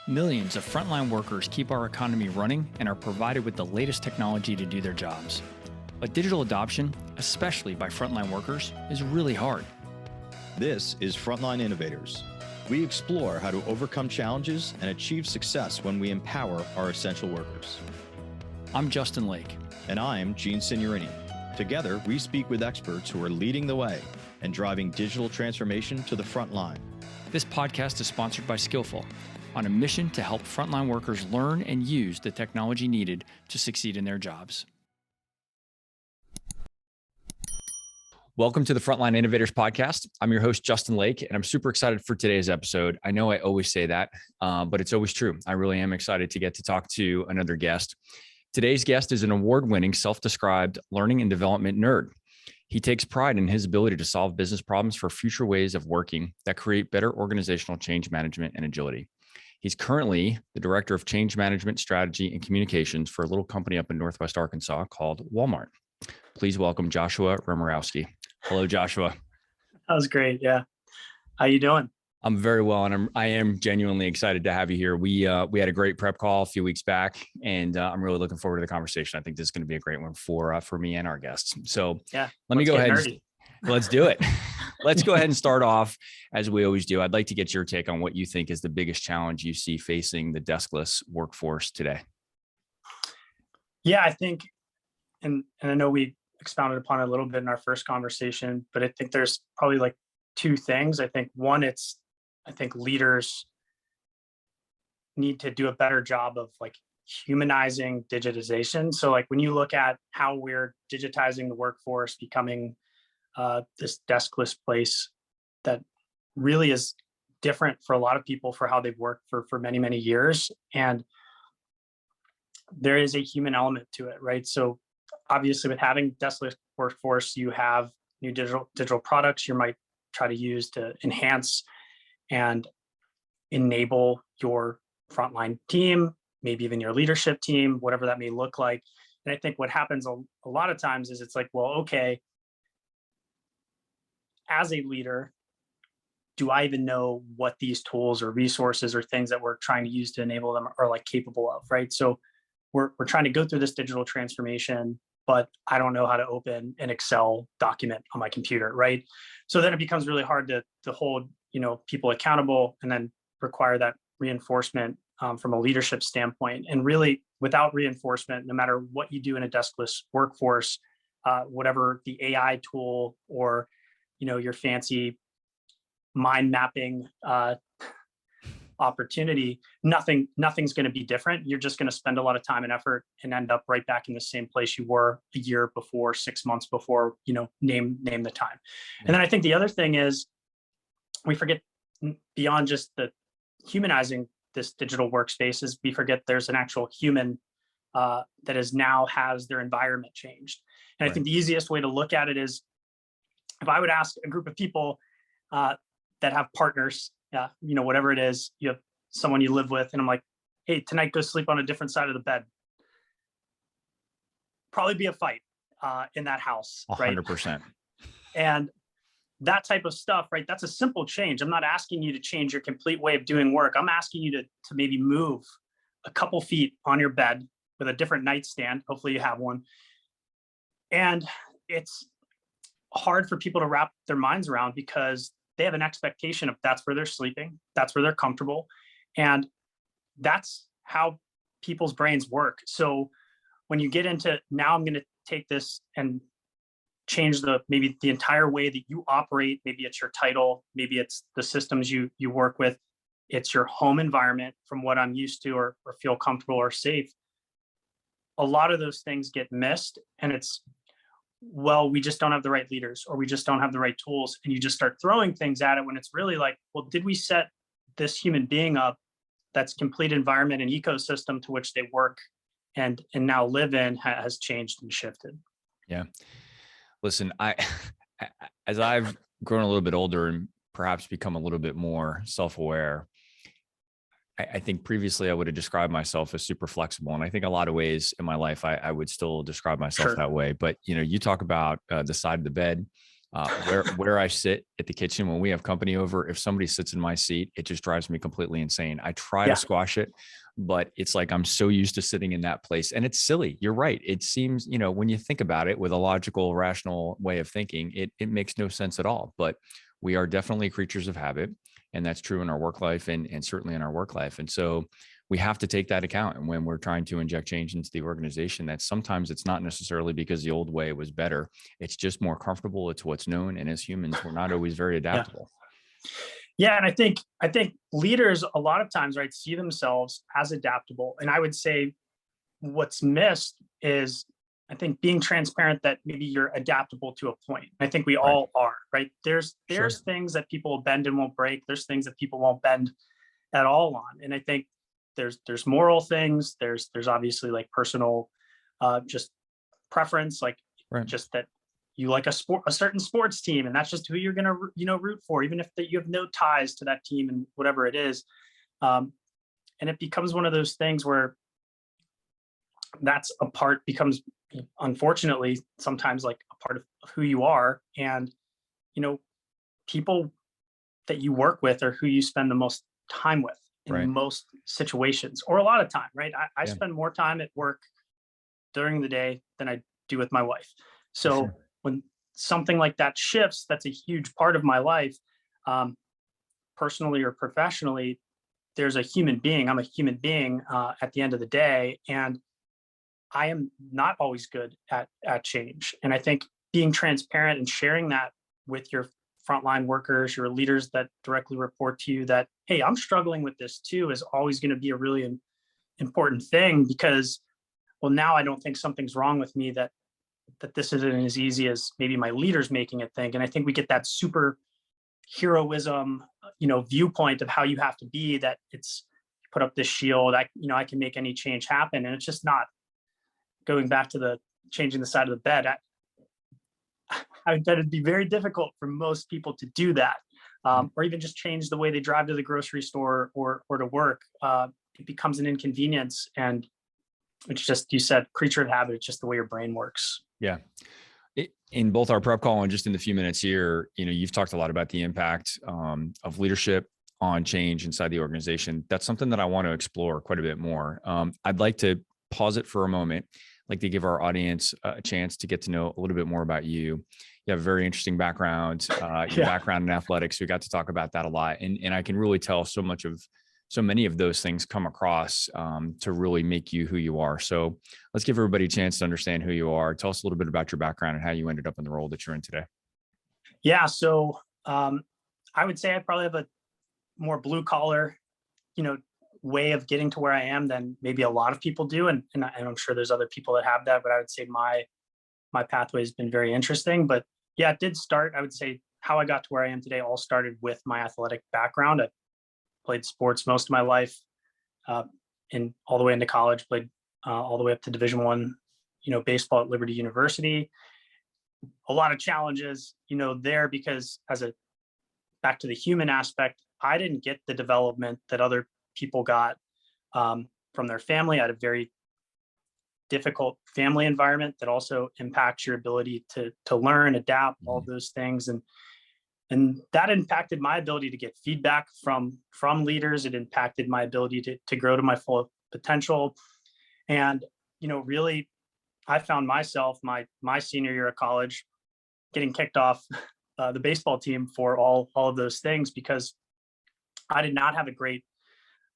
Millions of frontline workers keep our economy running and are provided with the latest technology to do their jobs. But digital adoption, especially by frontline workers, is really hard. This is Frontline Innovators. We explore how to overcome challenges and achieve success when we empower our essential workers. I'm Justin Lake. And I'm Gene Signorini. Together, we speak with experts who are leading the way and driving digital transformation to the front line. This podcast is sponsored by Skillful, on a mission to help frontline workers learn and use the technology needed to succeed in their jobs. Welcome to the Frontline Innovators podcast. I'm your host, Justin Lake, and I'm super excited for today's episode. I know I always say that, but it's always true. I really am excited to get to talk to another guest. Today's guest is an award-winning, self-described learning and development nerd. He takes pride in his ability to solve business problems for future ways of working that create better organizational change management and agility. He's currently the director of change management, strategy, and communications for a little company up in Northwest Arkansas called Walmart. Please welcome Joshua Remerowski. Hello, Joshua. That was great. Yeah. How you doing? I'm very well, and I am genuinely excited to have you here. We had a great prep call a few weeks back, and I'm really looking forward to the conversation. I think this is going to be a great one for me and our guests. So yeah, let me go ahead. Let's do it. Let's go ahead and start off as we always do. I'd like to get your take on what you think is the biggest challenge you see facing the deskless workforce today. Yeah, I think, and I know we expounded upon it a little bit in our first conversation, but I think there's probably like two things. I think one, I think leaders need to do a better job of like humanizing digitization. So like when you look at how we're digitizing the workforce, becoming this deskless place that really is different for a lot of people for how they've worked for many, many years. And there is a human element to it, right? So obviously with having deskless workforce, you have new digital products you might try to use to enhance and enable your frontline team, maybe even your leadership team, whatever that may look like. And I think what happens a lot of times is it's like, well, okay, as a leader, do I even know what these tools or resources or things that we're trying to use to enable them are like capable of, right? So we're trying to go through this digital transformation, but I don't know how to open an Excel document on my computer, right? So then it becomes really hard to hold, people accountable and then require that reinforcement from a leadership standpoint. And really, without reinforcement, no matter what you do in a deskless workforce, whatever the AI tool or your fancy mind mapping opportunity, nothing's going to be different. You're just going to spend a lot of time and effort and end up right back in the same place you were a year before, 6 months before, name the time. And then I think the other thing is we forget, beyond just the humanizing this digital workspaces, we forget there's an actual human that has their environment changed. And right. I think the easiest way to look at it is if I would ask a group of people that have partners, whatever it is, you have someone you live with, and I'm like, hey, tonight go sleep on a different side of the bed. Probably be a fight in that house, 100%. Right? And that type of stuff, right? That's a simple change. I'm not asking you to change your complete way of doing work. I'm asking you to maybe move a couple feet on your bed with a different nightstand. Hopefully you have one. And it's hard for people to wrap their minds around because they have an expectation of that's where they're sleeping, that's where they're comfortable, and that's how people's brains work. So when you get into, now I'm going to take this and change maybe the entire way that you operate, maybe it's your title, maybe it's the systems you work with, it's your home environment from what I'm used to or feel comfortable or safe. A lot of those things get missed, and it's, well, we just don't have the right leaders or we just don't have the right tools. And you just start throwing things at it when it's really like, well, did we set this human being up that's complete environment and ecosystem to which they work and now live in has changed and shifted? Yeah. Listen, as I've grown a little bit older and perhaps become a little bit more self-aware, I think previously I would have described myself as super flexible. And I think a lot of ways in my life, I would still describe myself that way. But, you talk about the side of the bed. Where I sit at the kitchen when we have company over, if somebody sits in my seat, it just drives me completely insane. I try to squash it, but it's like I'm so used to sitting in that place, and it's silly. You're right. It seems, when you think about it with a logical, rational way of thinking, it makes no sense at all. But we are definitely creatures of habit, and that's true in our work life and certainly in our work life. And so we have to take that account. And when we're trying to inject change into the organization, that sometimes it's not necessarily because the old way was better. It's just more comfortable. It's what's known. And as humans, we're not always very adaptable. Yeah. And I think leaders a lot of times, right, see themselves as adaptable. And I would say what's missed is, I think, being transparent that maybe you're adaptable to a point. I think we all are, right? There's things that people will bend and won't break. There's things that people won't bend at all on. And I think there's moral things. There's obviously like personal, just preference, like just that you like a certain sports team, and that's just who you're going to, root for, even if you have no ties to that team and whatever it is. And it becomes one of those things where that's a part becomes, unfortunately, sometimes like a part of who you are. And, people that you work with are who you spend the most time with in most situations, or a lot of time, right? I spend more time at work during the day than I do with my wife. So when something like that shifts, that's a huge part of my life, personally or professionally. There's a human being. I'm a human being at the end of the day, and I am not always good at change. And I think being transparent and sharing that with your frontline workers, your leaders that directly report to you, that, hey, I'm struggling with this too, is always going to be a really important thing, because, well, now I don't think something's wrong with me, that this isn't as easy as maybe my leader's making it think. And I think we get that super heroism, viewpoint of how you have to be, that it's put up this shield. I can make any change happen. And it's just not. Going back to the changing the side of the bed, I bet it'd be very difficult for most people to do that, or even just change the way they drive to the grocery store or to work. It becomes an inconvenience, and it's just, you said, creature of habit. It's just the way your brain works. Yeah. In both our prep call and just in the few minutes here, you've talked a lot about the impact of leadership on change inside the organization. That's something that I want to explore quite a bit more. I'd like to pause it for a moment. I'd like to give our audience a chance to get to know a little bit more about you. You have a very interesting background, your background in athletics. We got to talk about that a lot. And I can really tell so many of those things come across to really make you who you are. So let's give everybody a chance to understand who you are. Tell us a little bit about your background and how you ended up in the role that you're in today. Yeah. So I would say I probably have a more blue collar, way of getting to where I am than maybe a lot of people do. And I'm sure there's other people that have that, but I would say my pathway has been very interesting. But yeah, it did start, I would say how I got to where I am today all started with my athletic background. I played sports most of my life, and all the way into college, played all the way up to Division I, baseball at Liberty University. A lot of challenges, there, because back to the human aspect, I didn't get the development that other people got from their family. I had a very difficult family environment that also impacts your ability to learn, adapt, all of those things. And that impacted my ability to get feedback from leaders. It impacted my ability to grow to my full potential. And, really, I found myself my senior year of college getting kicked off the baseball team for all of those things, because I did not have a great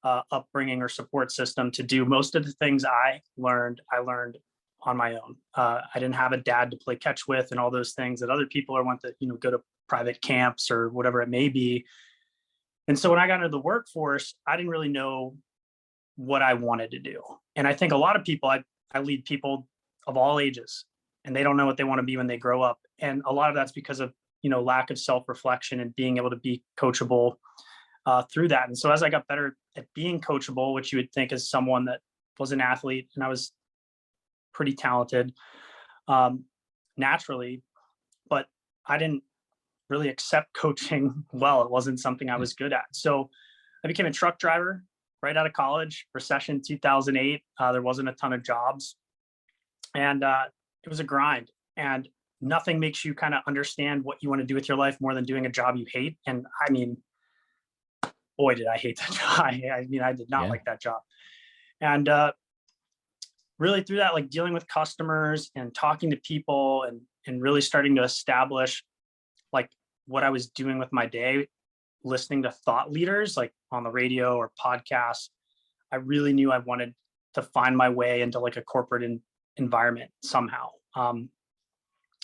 upbringing or support system to do most of the things I learned on my own. I didn't have a dad to play catch with and all those things that other people are want to, go to private camps or whatever it may be. And so when I got into the workforce, I didn't really know what I wanted to do. And I think a lot of people, I lead people of all ages, and they don't know what they want to be when they grow up. And a lot of that's because of, lack of self-reflection and being able to be coachable through that. And so as I got better at being coachable, which you would think as someone that was an athlete, and I was pretty talented naturally, but I didn't really accept coaching well. It wasn't something I was good at. So I became a truck driver right out of college, recession 2008. There wasn't a ton of jobs, and it was a grind. And nothing makes you kind of understand what you want to do with your life more than doing a job you hate. And I mean, boy, did I hate that job. I mean, I did not Yeah. like that job. And really through that, like dealing with customers and talking to people and really starting to establish like what I was doing with my day, listening to thought leaders like on the radio or podcasts, I really knew I wanted to find my way into like a corporate environment somehow.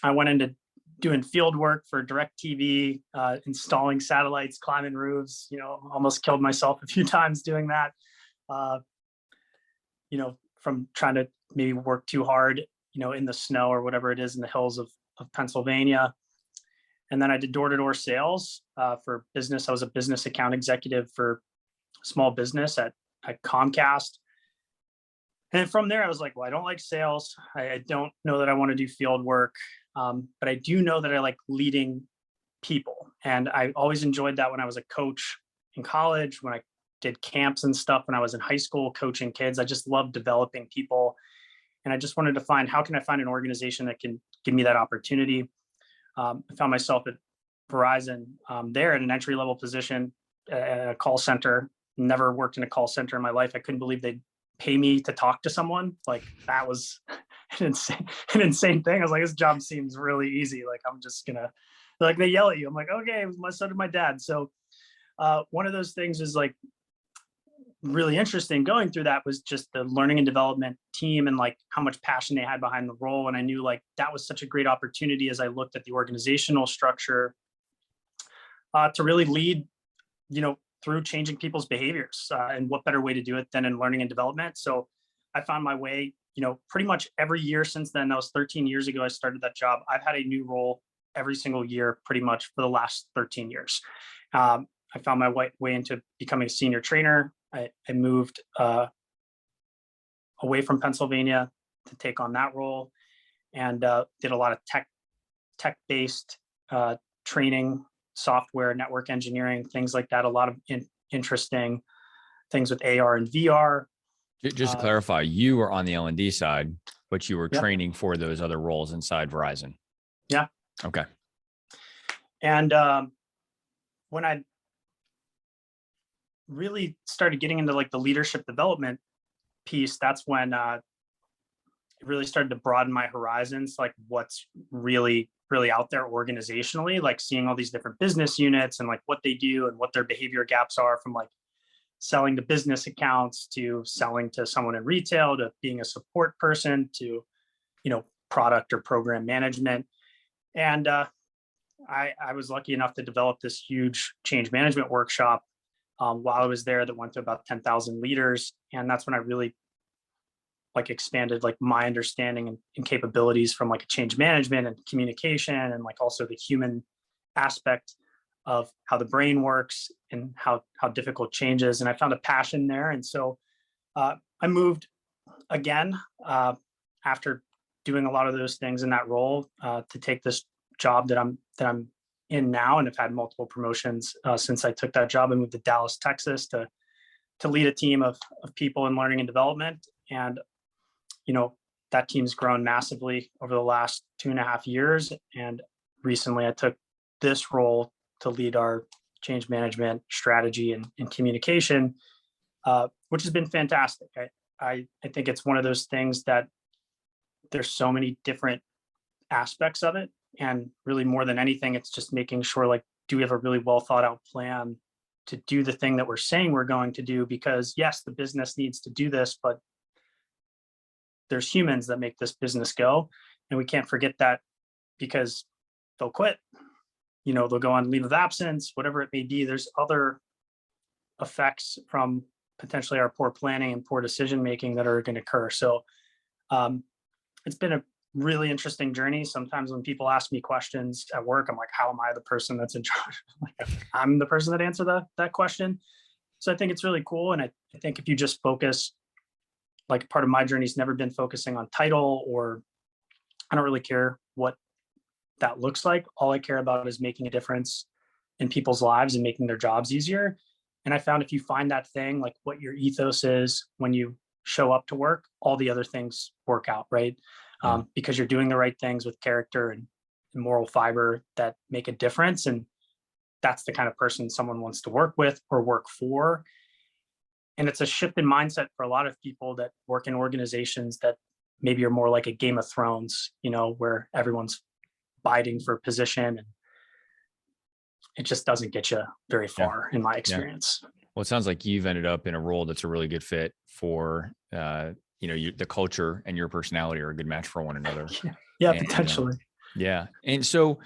I went into doing field work for DirecTV, installing satellites, climbing roofs, almost killed myself a few times doing that. Uh, from trying to maybe work too hard, in the snow or whatever it is in the hills of Pennsylvania. And then I did door-to-door sales for business. I was a business account executive for small business at Comcast. And from there, I was like, well, I don't like sales. I don't know that I want to do field work, but I do know that I like leading people. And I always enjoyed that when I was a coach in college, when I did camps and stuff, when I was in high school coaching kids. I just loved developing people. And I just wanted to find, how can I find an organization that can give me that opportunity? I found myself at Verizon there at an entry-level position at a call center. Never worked in a call center in my life. I couldn't believe they'd pay me to talk to someone. Like that was an insane thing. I was like, this job seems really easy. Like I'm just gonna, like they yell at you. I'm like, okay, it was my son and my dad. So one of those things is like really interesting going through that was just the learning and development team and like how much passion they had behind the role. And I knew like that was such a great opportunity as I looked at the organizational structure to really lead, through changing people's behaviors. And what better way to do it than in learning and development? So I found my way, pretty much every year since then. That was 13 years ago I started that job. I've had a new role every single year pretty much for the last 13 years. I found my way into becoming a senior trainer. I moved away from Pennsylvania to take on that role and did a lot of tech-based training, software, network engineering, things like that. A lot of interesting things with AR and VR. Just to clarify, you were on the L&D side, but you were Yep. training for those other roles inside Verizon. Yeah. Okay. And when I really started getting into like the leadership development piece, that's when it really started to broaden my horizons, like what's really out there organizationally, like seeing all these different business units and like what they do and what their behavior gaps are, from like selling to business accounts to selling to someone in retail to being a support person to, product or program management. And I was lucky enough to develop this huge change management workshop while I was there that went to about 10,000 leaders. And that's when I really like expanded like my understanding and capabilities from like change management and communication and like also the human aspect of how the brain works and how difficult change is. And I found a passion there. And so I moved again after doing a lot of those things in that role to take this job that I'm in now, and have had multiple promotions since I took that job. I moved to Dallas, Texas to lead a team of people in learning and development. And that team's grown massively over the last 2.5 years. And recently I took this role to lead our change management strategy and communication, which has been fantastic. I think it's one of those things that there's so many different aspects of it. And really more than anything, it's just making sure, like, do we have a really well thought out plan to do the thing that we're saying we're going to do? Because yes, the business needs to do this, but there's humans that make this business go. And we can't forget that, because they'll quit, they'll go on leave of absence, whatever it may be. There's other effects from potentially our poor planning and poor decision making that are going to occur. So it's been a really interesting journey. Sometimes when people ask me questions at work, I'm like, how am I the person that's in charge? Like, I'm the person that answered that question. So I think it's really cool. And I think if you just focus, like, part of my journey's never been focusing on title, or I don't really care what that looks like. All I care about is making a difference in people's lives and making their jobs easier. And I found if you find that thing, like what your ethos is when you show up to work, all the other things work out, right? Because you're doing the right things with character and moral fiber that make a difference. And that's the kind of person someone wants to work with or work for. And it's a shift in mindset for a lot of people that work in organizations that maybe are more like a Game of Thrones, where everyone's fighting for position, and it just doesn't get you very Yeah. far in my Yeah. experience. Well, it sounds like you've ended up in a role that's a really good fit for, the culture and your personality are a good match for one another. Yeah, And, potentially. yeah. And so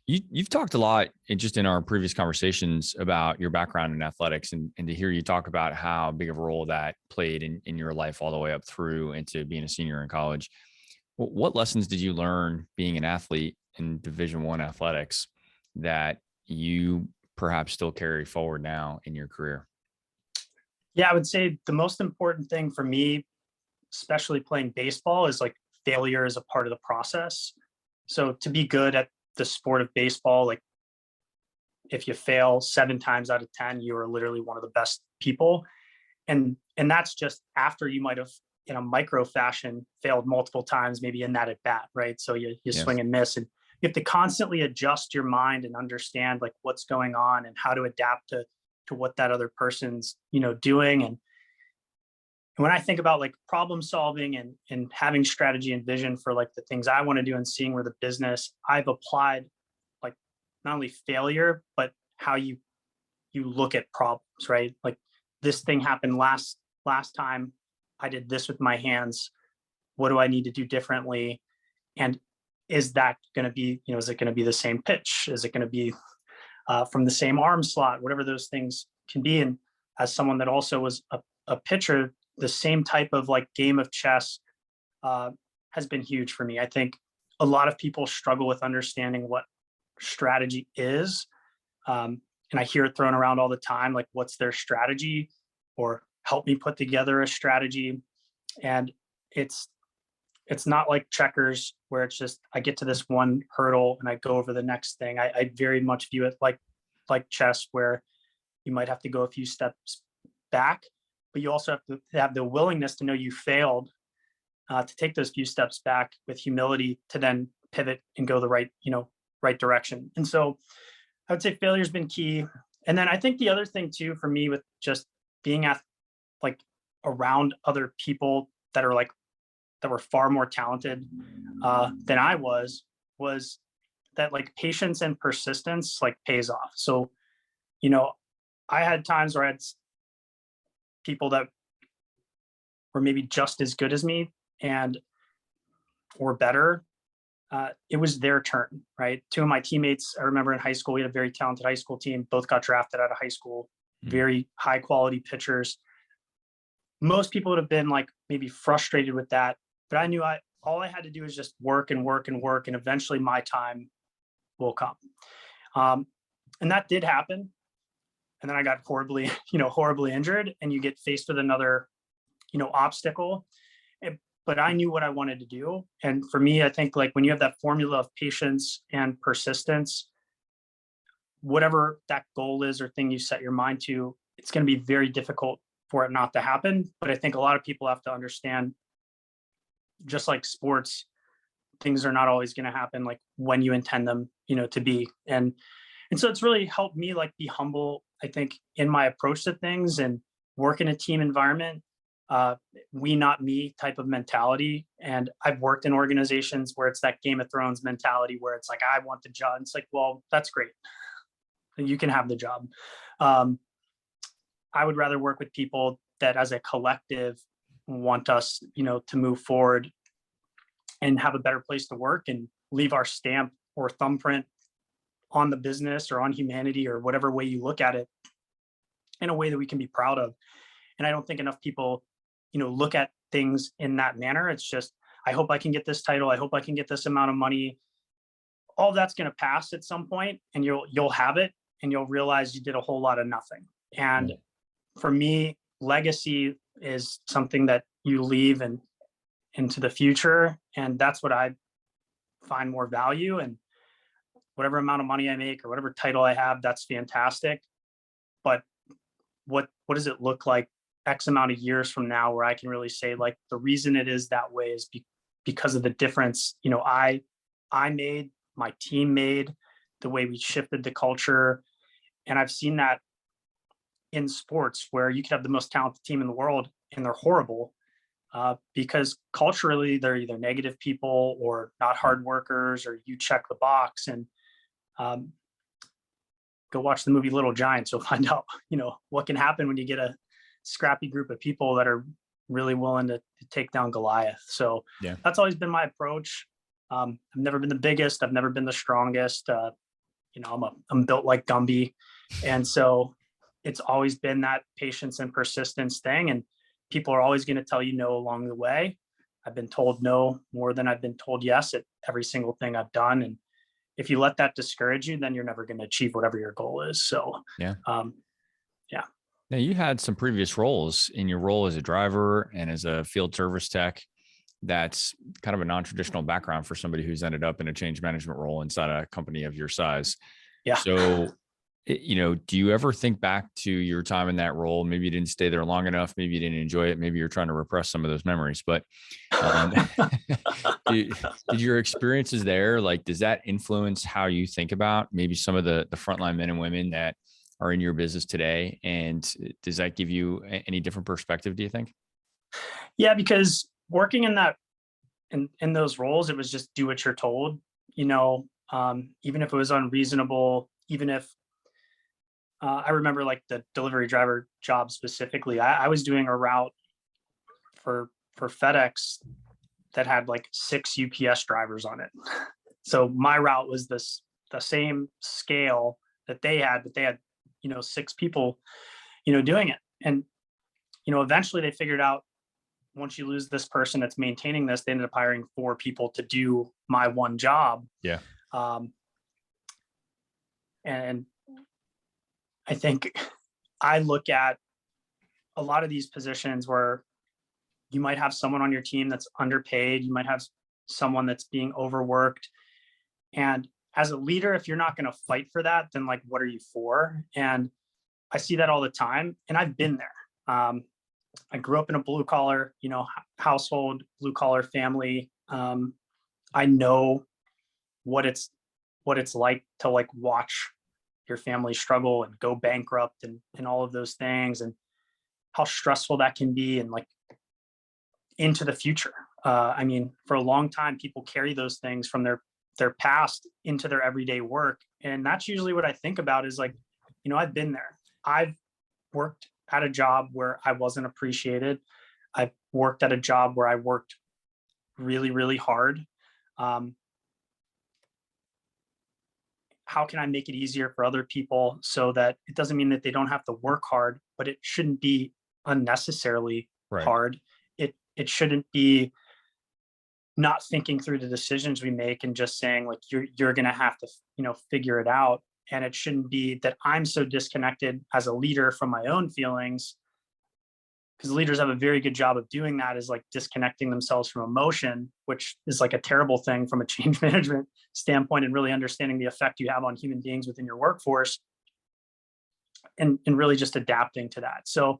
you've talked a lot in our previous conversations about your background in athletics, and to hear you talk about how big of a role that played in your life all the way up through into being a senior in college. What lessons did you learn being an athlete in Division I athletics that you perhaps still carry forward now in your career? Yeah, I would say the most important thing for me, especially playing baseball, is like failure is a part of the process. So to be good at the sport of baseball, like if you fail 7 times out of 10, you are literally one of the best people. And that's just after you might have in a micro fashion failed multiple times, maybe in that at bat, right? So you Yes. swing and miss, and you have to constantly adjust your mind and understand like what's going on and how to adapt to what that other person's doing. And when I think about like problem solving and having strategy and vision for like the things I want to do and seeing where the business, I've applied like not only failure but how you look at problems, right? Like this thing happened last time, I did this with my hands, what do I need to do differently? And is that going to be, is it going to be the same pitch? Is it going to be from the same arm slot? Whatever those things can be. And as someone that also was a pitcher, the same type of like game of chess has been huge for me. I think a lot of people struggle with understanding what strategy is. And I hear it thrown around all the time, like what's their strategy, or help me put together a strategy. And it's not like checkers where it's just I get to this one hurdle and I go over the next thing. I very much view it like chess, where you might have to go a few steps back, but you also have to have the willingness to know you failed, to take those few steps back with humility to then pivot and go the right direction. And so I would say failure's been key. And then I think the other thing too for me with just being at like around other people that were far more talented than I was that like patience and persistence like pays off. So, I had times where I had people that were maybe just as good as me and or better. It was their turn, right? 2 of my teammates, I remember in high school, we had a very talented high school team, both got drafted out of high school, very high quality pitchers. Most people would have been like maybe frustrated with that, but I knew all I had to do is just work and work and work, and eventually my time will come. And that did happen. And then I got horribly injured, and you get faced with another, obstacle. But I knew what I wanted to do. And for me, I think like when you have that formula of patience and persistence, whatever that goal is or thing you set your mind to, it's going to be very difficult for it not to happen. But I think a lot of people have to understand, just like sports, things are not always going to happen like when you intend them, to be. And so it's really helped me like be humble, I think, in my approach to things and work in a team environment. We not me type of mentality. And I've worked in organizations where it's that Game of Thrones mentality where it's like, I want the job. It's like, well, that's great. You can have the job. I would rather work with people that as a collective want us, to move forward and have a better place to work and leave our stamp or thumbprint on the business or on humanity or whatever way you look at it in a way that we can be proud of. And I don't think enough people, look at things in that manner. It's just, I hope I can get this title. I hope I can get this amount of money. All that's going to pass at some point, and you'll have it, and you'll realize you did a whole lot of nothing. And for me, legacy is something that you leave and into the future. And that's what I find more value. And whatever amount of money I make or whatever title I have, that's fantastic. But what does it look like X amount of years from now, where I can really say like the reason it is that way is because of the difference, I made, my team made, the way we shifted the culture. And I've seen that in sports where you could have the most talented team in the world and they're horrible because culturally they're either negative people or not hard workers, or you check the box. And um, go watch the movie Little Giants. You'll find out, what can happen when you get a scrappy group of people that are really willing to take down Goliath. So Yeah. that's always been my approach. I've never been the biggest. I've never been the strongest. I'm built like Gumby. And so it's always been that patience and persistence thing. And people are always going to tell you no along the way. I've been told no more than I've been told yes at every single thing I've done. And if you let that discourage you, then you're never going to achieve whatever your goal is. So, Yeah. Yeah. Now, you had some previous roles in your role as a driver and as a field service tech. That's kind of a non-traditional background for somebody who's ended up in a change management role inside a company of your size. Yeah. So, do you ever think back to your time in that role? Maybe you didn't stay there long enough. Maybe you didn't enjoy it. Maybe you're trying to repress some of those memories. But did your experiences there, like, does that influence how you think about maybe some of the frontline men and women that are in your business today? And does that give you any different perspective, do you think? Yeah, because working in those roles, it was just do what you're told, even if it was unreasonable, even if I remember like the delivery driver job specifically, I was doing a route for FedEx that had like 6 UPS drivers on it. So my route was the same scale that they had, but they had, 6 people, doing it. And, eventually they figured out, once you lose this person that's maintaining this, they ended up hiring 4 people to do my one job. Yeah. And I think I look at a lot of these positions where you might have someone on your team that's underpaid. You might have someone that's being overworked. And as a leader, if you're not going to fight for that, then like, what are you for? And I see that all the time. And I've been there. I grew up in a blue collar, household, blue collar family. I know what it's like to like watch your family struggle and go bankrupt and all of those things, and how stressful that can be, and like into the future. For a long time, people carry those things from their past into their everyday work. And that's usually what I think about is like, I've been there. I've worked at a job where I wasn't appreciated. I've worked at a job where I worked really, really hard. How can I make it easier for other people so that it doesn't mean that they don't have to work hard, but it shouldn't be unnecessarily hard. It shouldn't be not thinking through the decisions we make and just saying like, you're going to have to, figure it out. And it shouldn't be that I'm so disconnected as a leader from my own feelings, because leaders have a very good job of doing that, is like disconnecting themselves from emotion, which is like a terrible thing from a change management standpoint, and really understanding the effect you have on human beings within your workforce, and really just adapting to that. So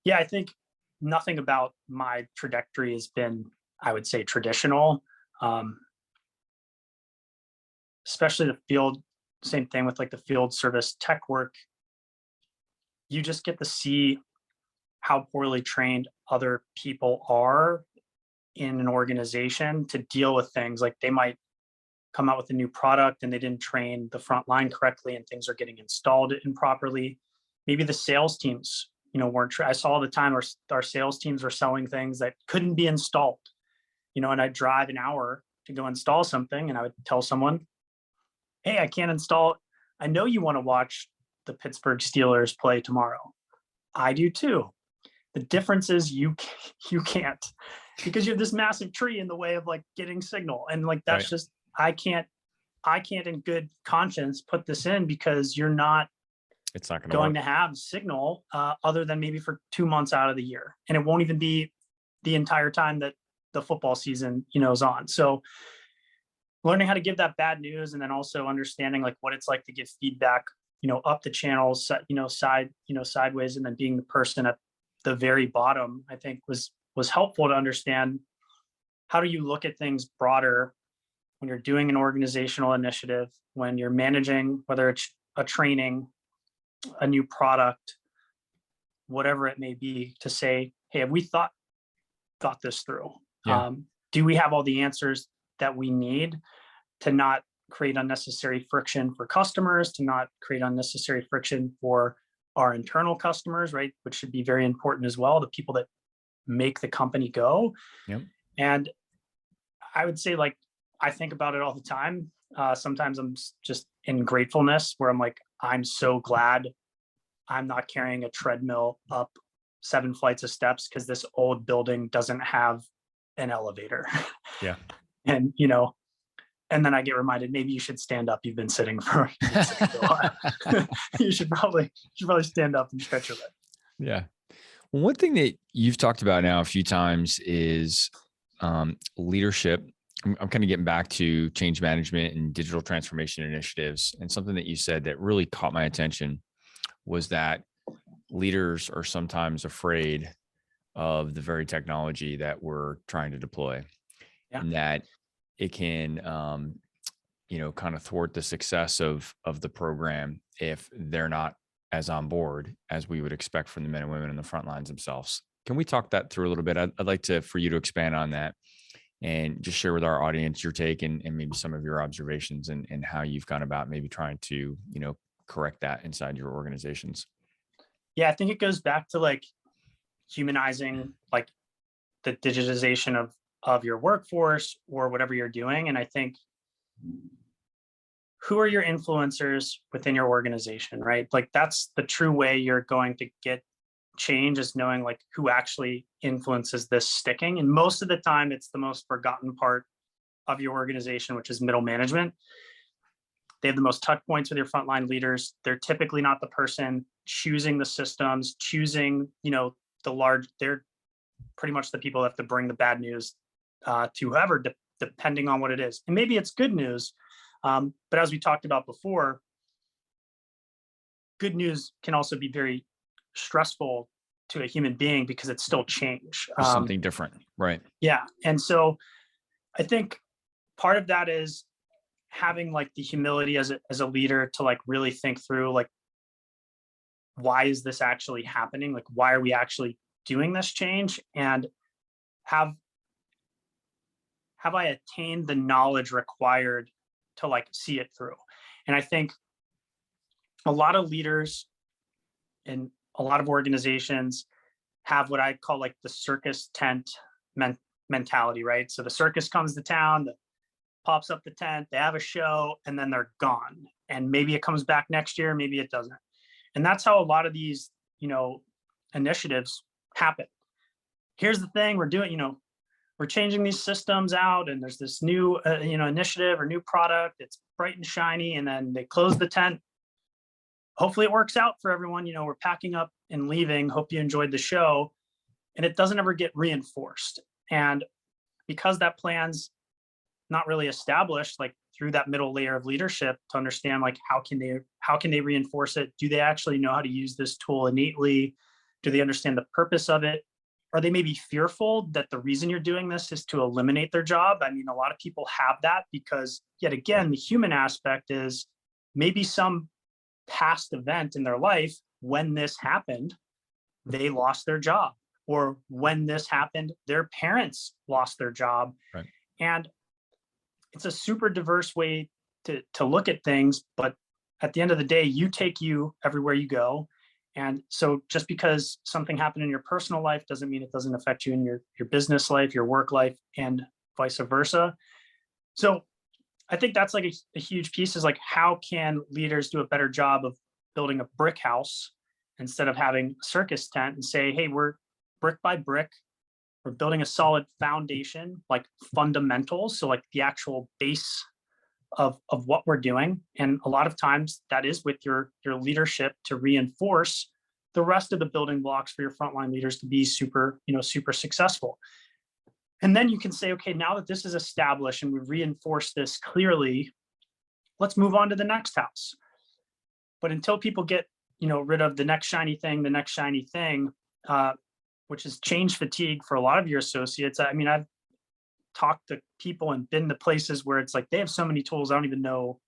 yeah, I think nothing about my trajectory has been, I would say, traditional. Especially the field, same thing with like the field service tech work. You just get to see how poorly trained other people are in an organization to deal with things. Like they might come out with a new product and they didn't train the front line correctly, and things are getting installed improperly. Maybe the sales teams, weren't. I saw all the time our sales teams were selling things that couldn't be installed. And I'd drive an hour to go install something, and I would tell someone, "Hey, I can't install it. I know you want to watch the Pittsburgh Steelers play tomorrow. I do too. The difference is you can't, because you have this massive tree in the way of like getting signal. And like, that's just, I can't in good conscience put this in, because you're not It's not going to have signal other than maybe for 2 months out of the year. And it won't even be the entire time that the football season, is on. So learning how to give that bad news, and then also understanding like what it's like to give feedback, up the channels, sideways, and then being the person at the very bottom, I think was helpful to understand how do you look at things broader when you're doing an organizational initiative, when you're managing, whether it's a training, a new product, whatever it may be, to say, hey, have we thought this through? Yeah. Do we have all the answers that we need to not create unnecessary friction for customers, to not create unnecessary friction for our internal customers, right? Which should be very important as well, the people that make the company go. Yep. And I would say, like, I think about it all the time. Sometimes I'm just in gratefulness where I'm like, I'm so glad I'm not carrying a treadmill up 7 flights of steps because this old building doesn't have an elevator. Yeah. And, and then I get reminded, maybe you should stand up. You've been sitting for a while. You should probably stand up and stretch your leg. Yeah. Well, one thing that you've talked about now a few times is leadership. I'm kind of getting back to change management and digital transformation initiatives. And something that you said that really caught my attention was that leaders are sometimes afraid of the very technology that we're trying to deploy, and that it can, kind of thwart the success of the program if they're not as on board as we would expect from the men and women in the front lines themselves. Can we talk that through a little bit? I'd like for you to expand on that and just share with our audience your take and maybe some of your observations and how you've gone about maybe trying to, correct that inside your organizations. Yeah, I think it goes back to like humanizing, like the digitization of your workforce or whatever you're doing. And I think, who are your influencers within your organization, right? Like, that's the true way you're going to get change, is knowing like who actually influences this sticking. And most of the time, it's the most forgotten part of your organization, which is middle management. They have the most touch points with your frontline leaders. They're typically not the person choosing the systems, choosing, they're pretty much the people that have to bring the bad news to whoever, depending on what it is. And maybe it's good news. But as we talked about before, good news can also be very stressful to a human being because it's still change. Something different, right? Yeah. And so I think part of that is having like the humility as a leader to like really think through, like, why is this actually happening? Like, why are we actually doing this change? And have I attained the knowledge required to like see it through? And I think a lot of leaders in a lot of organizations have what I call like the circus tent mentality, right? So the circus comes to town, pops up the tent, they have a show, and then they're gone. And maybe it comes back next year, maybe it doesn't. And that's how a lot of these, initiatives happen. Here's the thing, we're doing, we're changing these systems out, and there's this new, initiative or new product. It's bright and shiny, and then they close the tent. Hopefully it works out for everyone. We're packing up and leaving. Hope you enjoyed the show. And it doesn't ever get reinforced. And because that plan's not really established, like through that middle layer of leadership, to understand like how can they reinforce it? Do they actually know how to use this tool innately? Do they understand the purpose of it? Are they maybe fearful that the reason you're doing this is to eliminate their job? I mean, a lot of people have that because, yet again, the human aspect is maybe some past event in their life, when this happened, they lost their job, or when this happened, their parents lost their job. Right. And it's a super diverse way to look at things, but at the end of the day, you take you everywhere you go. And so just because something happened in your personal life doesn't mean it doesn't affect you in your business life, your work life, and vice versa. So I think that's like a huge piece, is like, how can leaders do a better job of building a brick house instead of having a circus tent, and say, hey, we're brick by brick, we're building a solid foundation, like fundamentals. So like the actual base of what we're doing. And a lot of times that is with your leadership to reinforce the rest of the building blocks for your frontline leaders to be super successful. And then you can say, okay, now that this is established and we've reinforced this clearly, let's move on to the next house. But until people get, rid of the next shiny thing, which is change fatigue for a lot of your associates. I mean, I've talked to people and been to places where it's like they have so many tools, I don't even know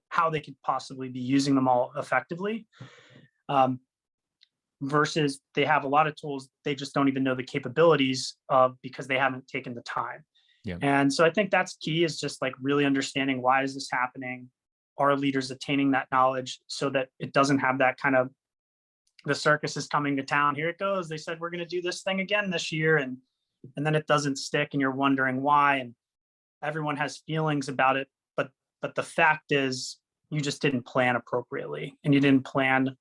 how they could possibly be using them all effectively. Versus they have a lot of tools, they just don't even know the capabilities of, because they haven't taken the time. Yeah. And so I think that's key, is just like really understanding, why is this happening? Are leaders attaining that knowledge so that it doesn't have that kind of, the circus is coming to town, here it goes, they said we're going to do this thing again this year, and then it doesn't stick and you're wondering why, and everyone has feelings about it, but the fact is you just didn't plan appropriately, and you didn't plan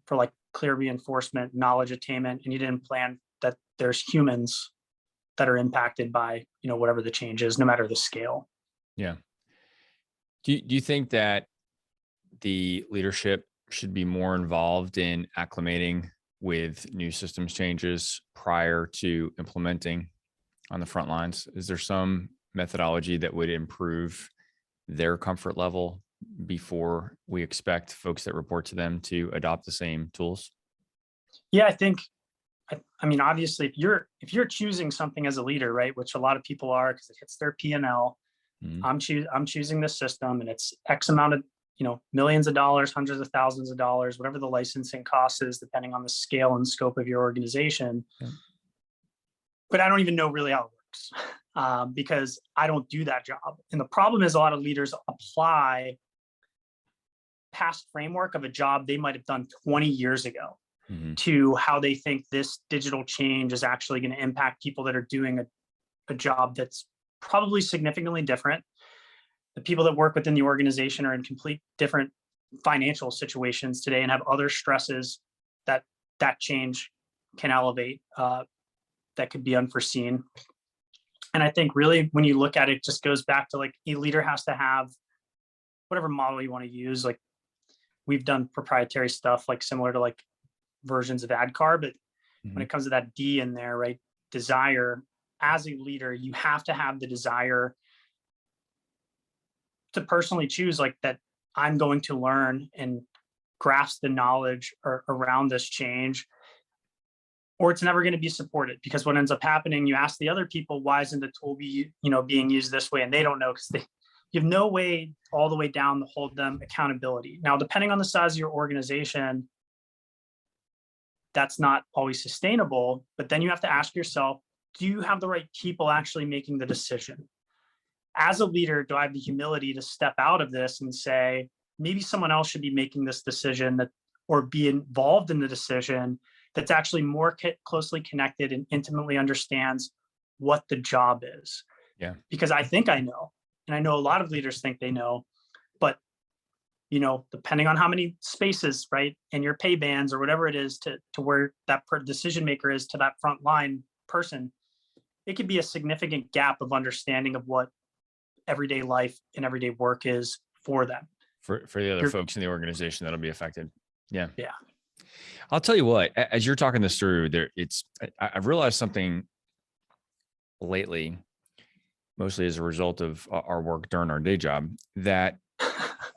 for like clear reinforcement, knowledge attainment, and you didn't plan that there's humans that are impacted by, whatever the change is, no matter the scale. Yeah. Do you think that the leadership should be more involved in acclimating with new systems changes prior to implementing on the front lines? Is there some methodology that would improve their comfort level before we expect folks that report to them to adopt the same tools? Yeah, I think, I mean, obviously, if you're choosing something as a leader, right, which a lot of people are, because it hits their P&L, I'm choosing this system, and it's X amount of, millions of dollars, hundreds of thousands of dollars, whatever the licensing cost is, depending on the scale and scope of your organization. Yeah. But I don't even know really how it works, because I don't do that job. And the problem is, a lot of leaders apply past framework of a job they might have done 20 years ago to how they think this digital change is actually going to impact people that are doing a job that's probably significantly different. The people that work within the organization are in complete different financial situations today and have other stresses that change can elevate, that could be unforeseen. And I think really, when you look at it, just goes back to like, a leader has to have whatever model you want to use. Like, we've done proprietary stuff, like similar to like versions of AdCar, but when it comes to that D in there, right? Desire, as a leader, you have to have the desire to personally choose, like, that I'm going to learn and grasp the knowledge around this change, or it's never going to be supported. Because what ends up happening, you ask the other people, why isn't the tool being used this way? And they don't know, because you have no way all the way down to hold them accountability. Now, depending on the size of your organization, that's not always sustainable. But then you have to ask yourself, do you have the right people actually making the decision? As a leader, do I have the humility to step out of this and say, maybe someone else should be making this decision, or be involved in the decision, that's actually more closely connected and intimately understands what the job is? Yeah. Because I think I know, and I know a lot of leaders think they know, but depending on how many spaces, right, and your pay bands or whatever it is to where that decision maker is to that frontline person, it could be a significant gap of understanding of what everyday life and everyday work is for them. For the other folks in the organization that'll be affected. Yeah. Yeah. I'll tell you what, as you're talking this through there, I've realized something lately, mostly as a result of our work during our day job, that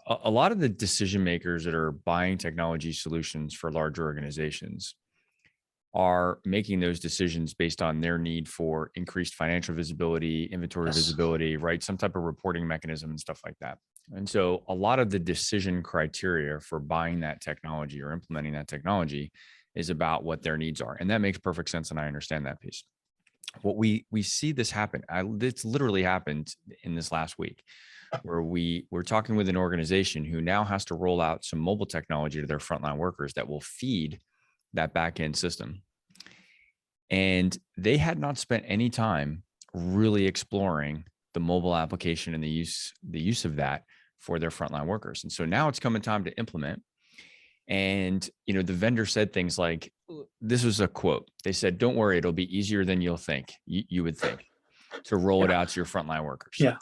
a lot of the decision makers that are buying technology solutions for large organizations are making those decisions based on their need for increased financial visibility, inventory visibility, right? Some type of reporting mechanism and stuff like that. And so a lot of the decision criteria for buying that technology or implementing that technology is about what their needs are. And that makes perfect sense. And I understand that piece. What we see this happen, it's literally happened in this last week, where we're talking with an organization who now has to roll out some mobile technology to their frontline workers that will feed that back-end system. And they had not spent any time really exploring the mobile application and the use of that for their frontline workers. And so now it's coming time to implement. And, the vendor said things like, this was a quote. They said, "Don't worry, it'll be easier than you'll think, you would think, to roll it out to your frontline workers." Yeah.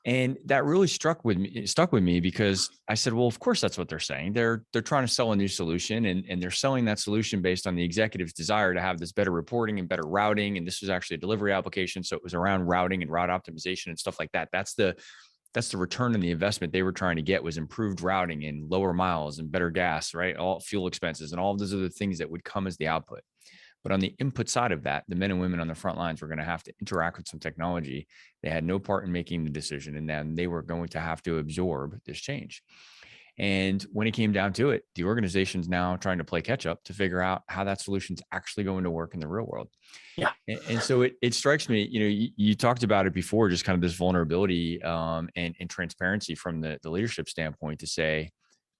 And that really stuck with me because I said, well, of course that's what they're saying. They're trying to sell a new solution, and they're selling that solution based on the executive's desire to have this better reporting and better routing. And this was actually a delivery application. So it was around routing and route optimization and stuff like that. That's the return on the investment they were trying to get, was improved routing and lower miles and better gas, right? All fuel expenses and all of those other things that would come as the output. But on the input side of that, the men and women on the front lines were going to have to interact with some technology. They had no part in making the decision, and then they were going to have to absorb this change. And when it came down to it, the organization's now trying to play catch up to figure out how that solution's actually going to work in the real world. Yeah. And so it strikes me, you talked about it before, just kind of this vulnerability and transparency from the leadership standpoint to say,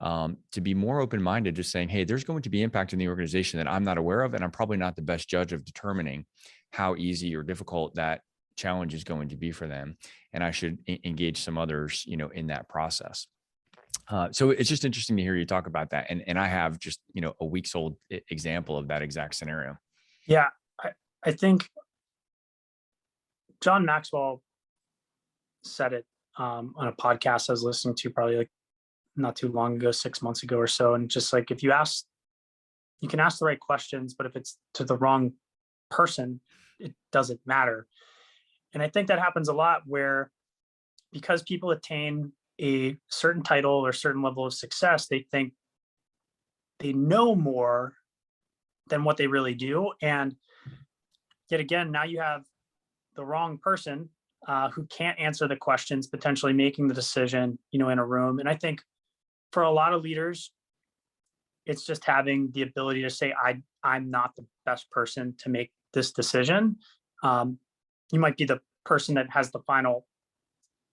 to be more open-minded, just saying, hey, there's going to be impact in the organization that I'm not aware of, and I'm probably not the best judge of determining how easy or difficult that challenge is going to be for them. And I should engage some others, in that process. So it's just interesting to hear you talk about that. And I have just, a week's old example of that exact scenario. Yeah. I think John Maxwell said it on a podcast I was listening to probably like not too long ago, 6 months ago or so. And just like, if you can ask the right questions, but if it's to the wrong person, it doesn't matter. And I think that happens a lot where, because people attain a certain title or certain level of success, they think they know more than what they really do. And yet again, now you have the wrong person who can't answer the questions, potentially making the decision, in a room. And I think for a lot of leaders, it's just having the ability to say, I'm not the best person to make this decision. You might be the person that has the final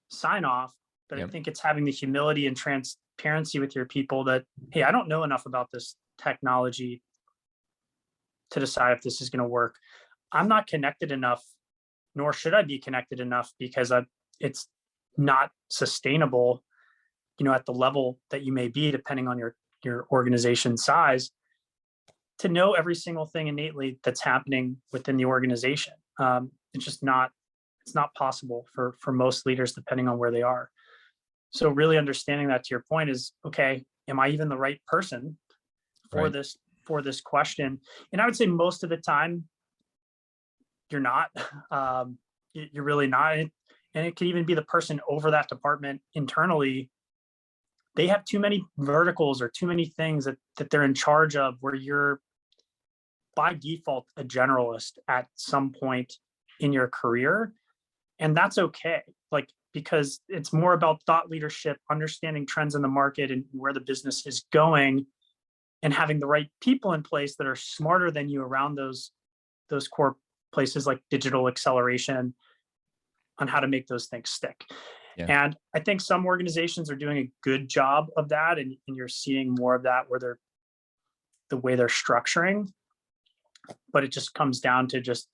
sign off, but I think it's having the humility and transparency with your people that, hey, I don't know enough about this technology to decide if this is going to work. I'm not connected enough, nor should I be connected enough, because it's not sustainable, at the level that you may be, depending on your organization size, to know every single thing innately that's happening within the organization. It's not possible for most leaders, depending on where they are. So really understanding that, to your point, is, okay, am I even the right person for this question? And I would say most of the time you're not. You're really not. And it could even be the person over that department internally. They have too many verticals or too many things that they're in charge of, where you're by default a generalist at some point in your career. And that's okay. Because it's more about thought leadership, understanding trends in the market and where the business is going, and having the right people in place that are smarter than you around those core places like digital acceleration, on how to make those things stick. Yeah. And I think some organizations are doing a good job of that. And you're seeing more of that where the way they're structuring, but it just comes down to just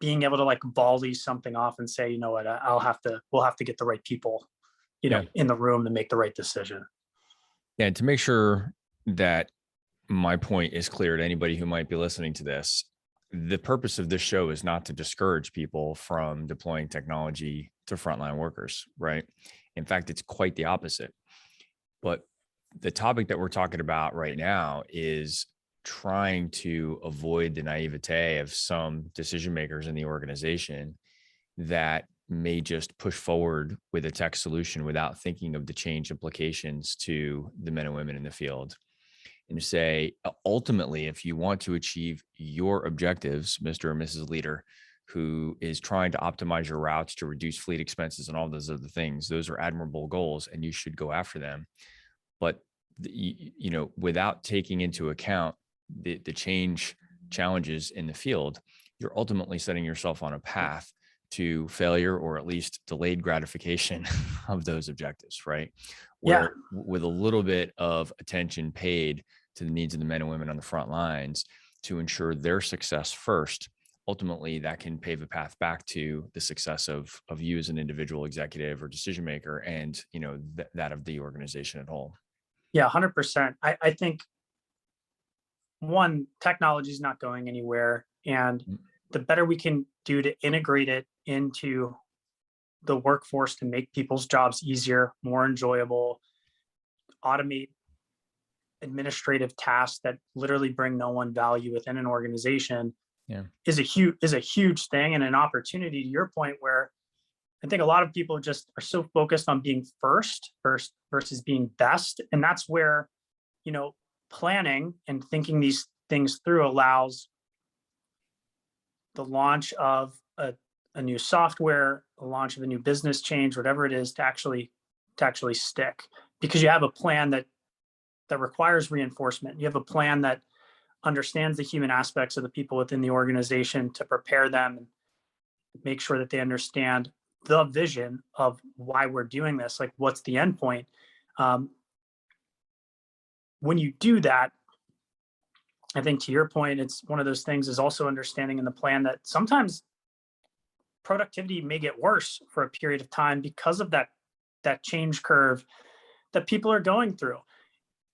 being able to volley something off and say, you know what, we'll have to get the right people, in the room to make the right decision. Yeah. And to make sure that my point is clear to anybody who might be listening to this, the purpose of this show is not to discourage people from deploying technology to frontline workers, right? In fact, it's quite the opposite. But the topic that we're talking about right now is trying to avoid the naivete of some decision makers in the organization that may just push forward with a tech solution without thinking of the change implications to the men and women in the field. And say, ultimately, if you want to achieve your objectives, Mr. or Mrs. Leader, who is trying to optimize your routes to reduce fleet expenses and all those other things, those are admirable goals and you should go after them. But, without taking into account the challenges in the field, you're ultimately setting yourself on a path to failure, or at least delayed gratification of those objectives, right? Where with a little bit of attention paid to the needs of the men and women on the front lines to ensure their success first, ultimately that can pave a path back to the success of you as an individual executive or decision maker, and that of the organization at whole. Yeah, 100%. I think, one, technology is not going anywhere, and the better we can do to integrate it into the workforce to make people's jobs easier, more enjoyable, automate administrative tasks that literally bring no one value within an organization, is a huge thing, and an opportunity, to your point, where I think a lot of people just are so focused on being first versus being best. And that's where, planning and thinking these things through allows the launch of a new software, the launch of a new business change, whatever it is, to actually stick, because you have a plan that requires reinforcement. You have a plan that understands the human aspects of the people within the organization to prepare them and make sure that they understand the vision of why we're doing this, like what's the end point. When you do that, I think to your point, it's one of those things is also understanding in the plan that sometimes productivity may get worse for a period of time because of that change curve that people are going through.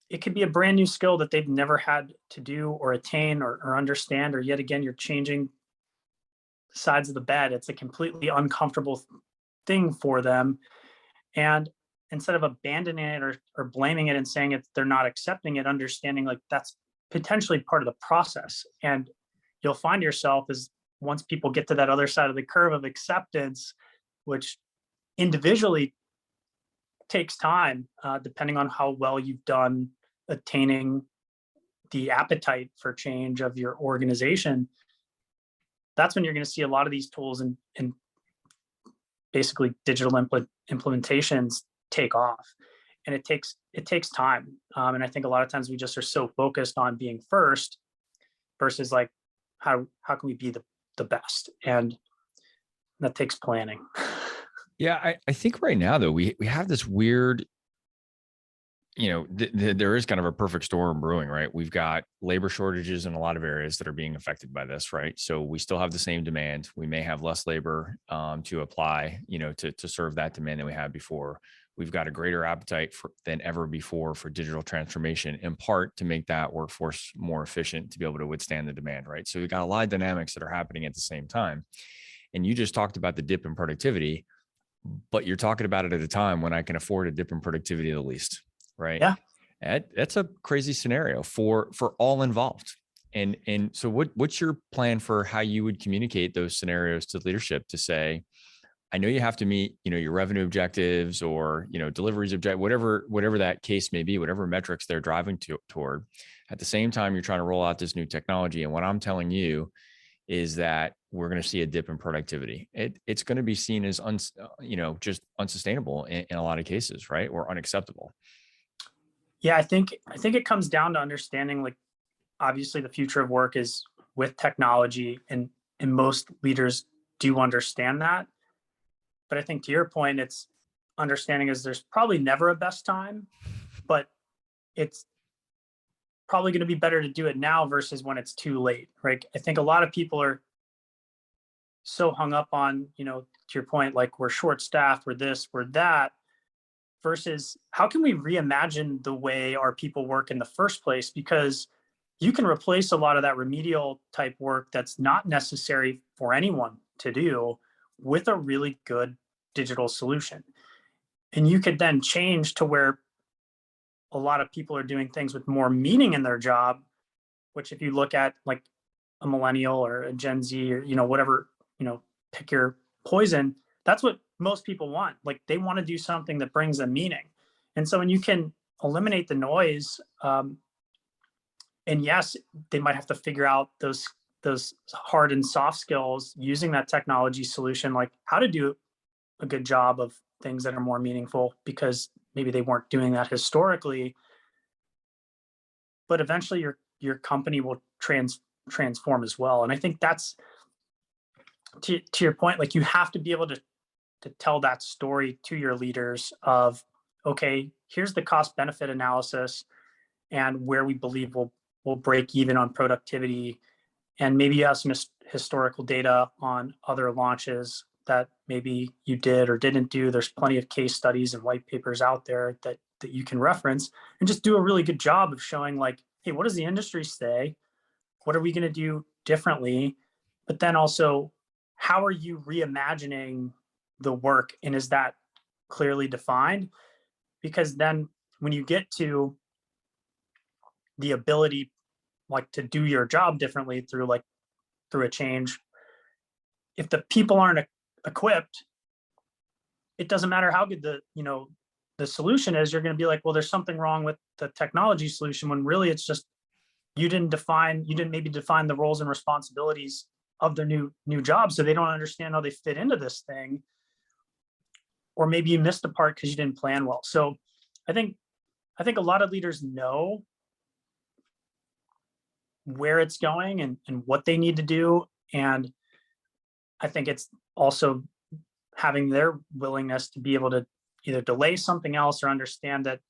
It could be a brand new skill that they've never had to do or attain or understand, or yet again, you're changing sides of the bed. It's a completely uncomfortable thing for them. And instead of abandoning it or blaming it and saying they're not accepting it, understanding like that's potentially part of the process. And you'll find yourself as once people get to that other side of the curve of acceptance, which individually takes time, depending on how well you've done attaining the appetite for change of your organization. That's when you're going to see a lot of these tools and basically digital implementations take off. And it takes time. And I think a lot of times we just are so focused on being first versus like how can we be the best? And that takes planning. Yeah, I think right now though we have this weird, there is kind of a perfect storm brewing, right? We've got labor shortages in a lot of areas that are being affected by this, right? So we still have the same demand. We may have less labor to apply, to serve that demand than we had before. We've got a greater appetite than ever before for digital transformation, in part to make that workforce more efficient to be able to withstand the demand, right? So we've got a lot of dynamics that are happening at the same time. And you just talked about the dip in productivity, but you're talking about it at a time when I can afford a dip in productivity the least, right? Yeah. That's a crazy scenario for all involved. And so what's your plan for how you would communicate those scenarios to leadership to say, I know you have to meet, your revenue objectives or, deliveries objective, whatever that case may be, whatever metrics they're driving toward. At the same time, you're trying to roll out this new technology. And what I'm telling you is that we're going to see a dip in productivity. It's going to be seen as, just unsustainable in a lot of cases, right? Or unacceptable. Yeah, I think it comes down to understanding, like, obviously the future of work is with technology, and most leaders do understand that. But I think to your point, it's understanding is there's probably never a best time, but it's probably going to be better to do it now versus when it's too late, right? I think a lot of people are so hung up on, to your point, like we're short staffed, we're this, we're that, versus how can we reimagine the way our people work in the first place? Because you can replace a lot of that remedial type work that's not necessary for anyone to do with a really good digital solution. And you could then change to where a lot of people are doing things with more meaning in their job, which if you look at like a millennial or a Gen Z or, whatever, pick your poison, that's what most people want. Like they want to do something that brings them meaning. And so when you can eliminate the noise, and yes, they might have to figure out those hard and soft skills using that technology solution, like how to do a good job of things that are more meaningful because maybe they weren't doing that historically. But eventually your company will transform as well. And I think that's to your point, like you have to be able to tell that story to your leaders of, okay, here's the cost benefit analysis and where we believe we'll break even on productivity. And maybe you have some historical data on other launches that maybe you did or didn't do. There's plenty of case studies and white papers out there that you can reference and just do a really good job of showing like, hey, what does the industry say? What are we going to do differently? But then also, how are you reimagining the work? And is that clearly defined? Because then when you get to the ability like to do your job differently through a change, if the people aren't equipped, it doesn't matter how good the solution is. You're going to be like, well, there's something wrong with the technology solution, when really it's just you didn't maybe define the roles and responsibilities of their new job, so they don't understand how they fit into this thing. Or maybe you missed a part because you didn't plan well. So I think a lot of leaders know where it's going and what they need to do. And I think it's also having their willingness to be able to either delay something else or understand that,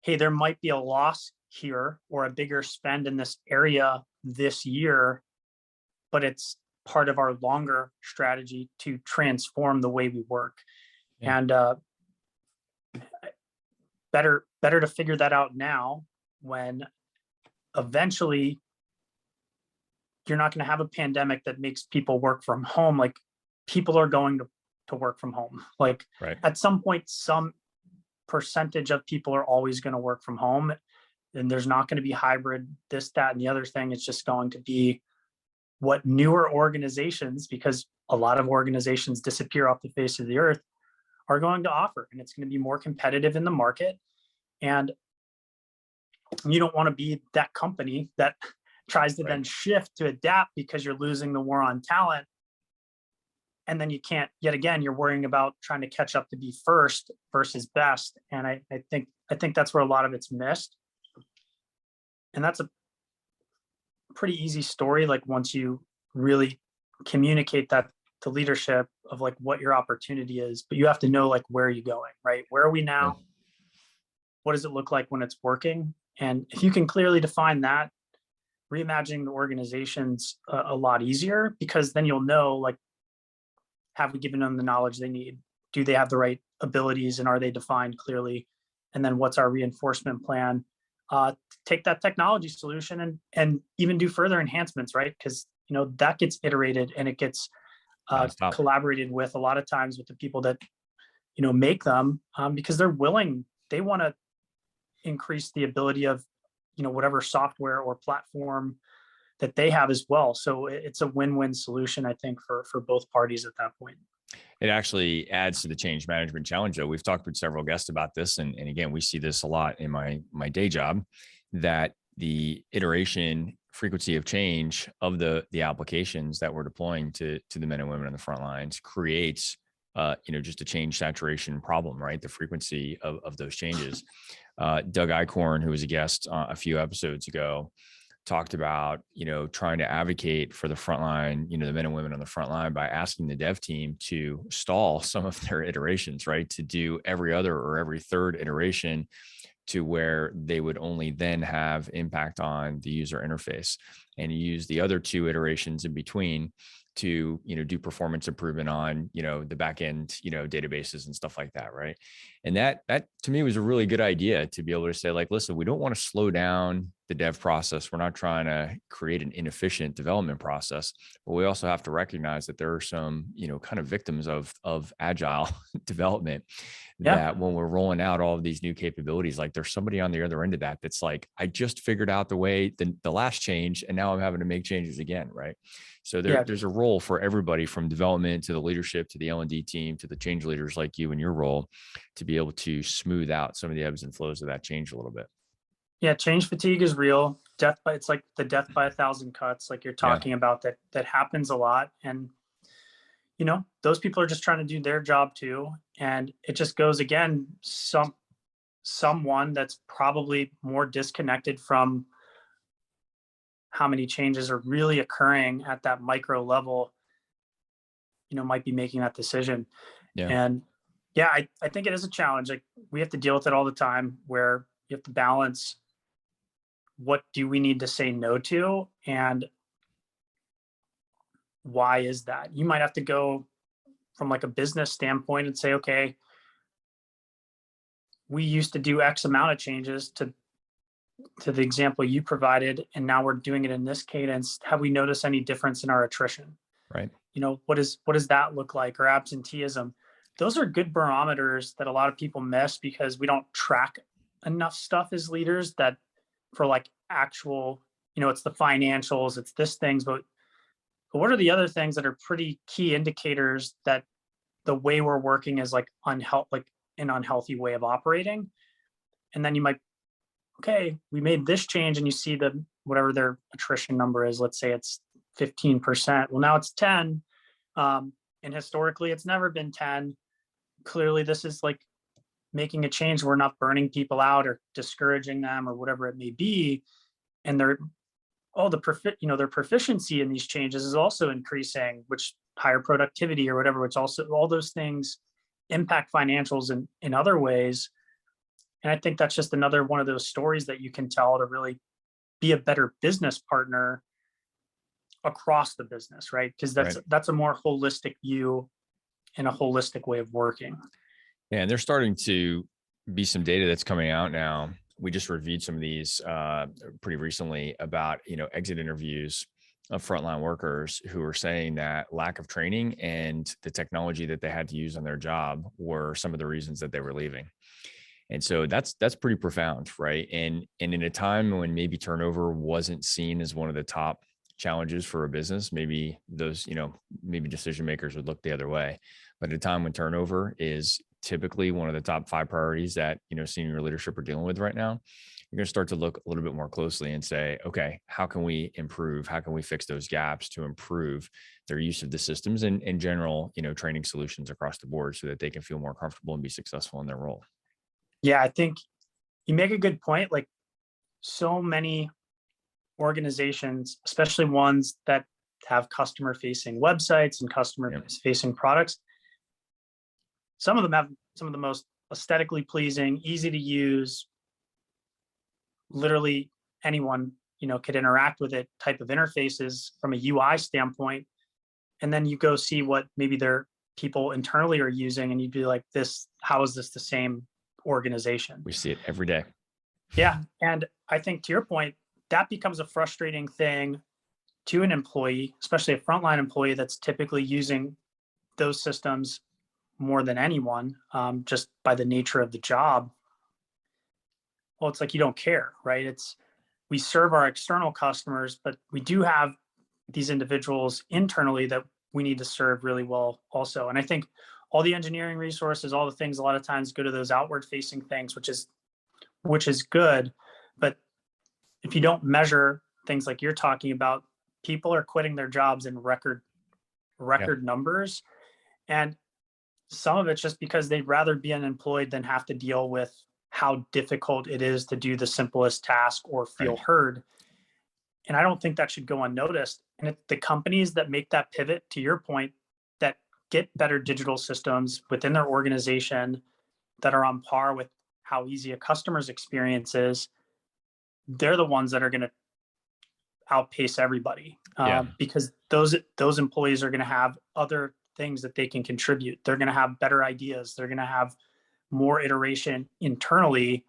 hey, there might be a loss here or a bigger spend in this area this year, but it's part of our longer strategy to transform the way we work. Yeah. And better to figure that out now, when eventually you're not going to have a pandemic that makes people work from home. Like, people are going to work from home. Like, Right. at some point, some percentage of people are always going to work from home, and there's not going to be hybrid, this, that, and the other thing. It's just going to be what newer organizations, because a lot of organizations disappear off the face of the earth, are going to offer. And it's going to be more competitive in the market. And you don't want to be that company that tries to then shift to adapt because you're losing the war on talent. And then you can't, yet again, you're worrying about trying to catch up to be first versus best. And I think that's where a lot of it's missed. And that's a pretty easy story. Like, once you really communicate that to leadership of like what your opportunity is, but you have to know, like, where are you going, right? Where are we now? Yeah. What does it look like when it's working? And if you can clearly define that, reimagining the organization's a lot easier, because then you'll know, like, have we given them the knowledge they need? Do they have the right abilities, and are they defined clearly? And then what's our reinforcement plan? Take that technology solution and even do further enhancements, right? Because that gets iterated and it gets Nonstop. collaborated with a lot of times with the people that make them, because they're willing. They want to increase the ability of whatever software or platform that they have as well. So it's a win-win solution, I think, for both parties at that point. It actually adds to the change management challenge, though. We've talked with several guests about this. And again, we see this a lot in my day job, that the iteration frequency of change of the applications that we're deploying to the men and women on the front lines creates just a change saturation problem, right? The frequency of those changes. Doug Eichhorn, who was a guest a few episodes ago, talked about, trying to advocate for the frontline, the men and women on the front line, by asking the dev team to stall some of their iterations, right? To do every other or every third iteration, to where they would only then have impact on the user interface, and use the other two iterations in between to, do performance improvement on, the back end, databases and stuff like that. Right. And that to me was a really good idea, to be able to say, like, listen, we don't want to slow down the dev process. We're not trying to create an inefficient development process, but we also have to recognize that there are some, kind of victims of agile development. Yeah. That when we're rolling out all of these new capabilities, like, there's somebody on the other end of that's like, I just figured out the way the last change, and now I'm having to make changes again. Right. So there's a role for everybody, from development to the leadership to the L&D team to the change leaders like you and your role, to be able to smooth out some of the ebbs and flows of that change a little bit. Yeah, change fatigue is real. It's like the death by 1,000 cuts, like you're talking about, that happens a lot. And those people are just trying to do their job too. And it just goes, again, someone that's probably more disconnected from how many changes are really occurring at that micro level, might be making that decision. Yeah. And yeah, I think it is a challenge. Like, we have to deal with it all the time, where you have to balance, what do we need to say no to, and why is that? You might have to go from like a business standpoint and say, okay, we used to do X amount of changes to the example you provided, and now we're doing it in this cadence. Have we noticed any difference in our attrition? Right. What does that look like? Or absenteeism? Those are good barometers that a lot of people miss, because we don't track enough stuff as leaders, that for like actual, it's the financials, it's this things, but what are the other things that are pretty key indicators that the way we're working is like an unhealthy way of operating? And then you might, okay, we made this change, and you see whatever their attrition number is, let's say it's 15%. Well, now it's 10. And historically it's never been 10. Clearly this is like making a change. We're not burning people out or discouraging them or whatever it may be. And their proficiency in these changes is also increasing, which higher productivity or whatever, which also all those things impact financials in other ways. And I think that's just another one of those stories that you can tell to really be a better business partner across the business, right? Because that's a more holistic view and a holistic way of working. Yeah, and there's starting to be some data that's coming out now. We just reviewed some of these pretty recently about, exit interviews of frontline workers who were saying that lack of training and the technology that they had to use on their job were some of the reasons that they were leaving. And so that's pretty profound, right? And in a time when maybe turnover wasn't seen as one of the top challenges for a business, maybe those, maybe decision makers would look the other way. But at a time when turnover is typically one of the top 5 priorities that, senior leadership are dealing with right now, you're going to start to look a little bit more closely and say, okay, how can we improve? How can we fix those gaps to improve their use of the systems and in general, training solutions across the board so that they can feel more comfortable and be successful in their role? Yeah, I think you make a good point. Like so many organizations, especially ones that have customer facing websites and customer facing products, some of them have some of the most aesthetically pleasing, easy to use, literally anyone, could interact with it type of interfaces from a UI standpoint. And then you go see what maybe their people internally are using and you'd be like, how is this the same organization? We see it every day. Yeah. And I think to your point, that becomes a frustrating thing to an employee, especially a frontline employee that's typically using those systems more than anyone, just by the nature of the job. Well, it's like you don't care, right? We serve our external customers, but we do have these individuals internally that we need to serve really well also. And I think all the engineering resources, all the things a lot of times go to those outward facing things, which is good. But if you don't measure things like you're talking about, people are quitting their jobs in record numbers. And some of it's just because they'd rather be unemployed than have to deal with how difficult it is to do the simplest task or feel heard. And I don't think that should go unnoticed. And the companies that make that pivot, to your point, that get better digital systems within their organization that are on par with how easy a customer's experience is, they're the ones that are going to outpace everybody, because those employees are going to have other things that they can contribute. They're going to have better ideas. They're going to have more iteration internally